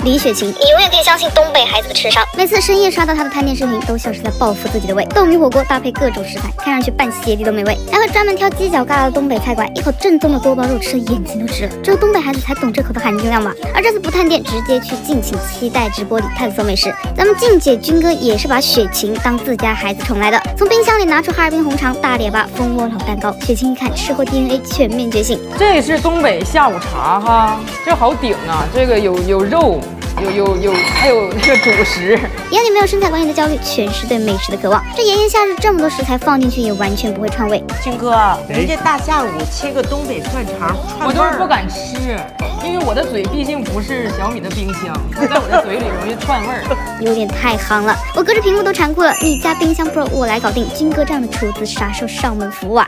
李雪琴，你永远可以相信东北孩子的吃商。每次深夜刷到她的探店视频，都像是在报复自己的胃。豆米火锅搭配各种食材，看上去半鞋底都没味。还会专门挑犄角旮旯的东北菜馆，一口正宗的锅包肉吃的眼睛都直了。只有东北孩子才懂这口的含金量吧。而这次不探店，直接去敬请期待直播里探索美食。咱们静姐军哥也是把雪琴当自家孩子宠来的，从冰箱里拿出哈尔滨红肠、大列巴、蜂窝老蛋糕。雪琴一看吃货 DNA 全面觉醒。这是东北下午茶哈，这好顶啊！这个有肉。还有那个主食，眼里没有身材管理的焦虑，全是对美食的渴望。这炎炎夏日这么多食材放进去，也完全不会串味。军哥，您这大下午切个东北串肠，我就是不敢吃，因为我的嘴毕竟不是小米的冰箱，在我的嘴里容易串味儿。有点太夯了，我隔着屏幕都馋哭了。你家冰箱 Pro 我来搞定，军哥这样的厨子啥时候上门服务啊？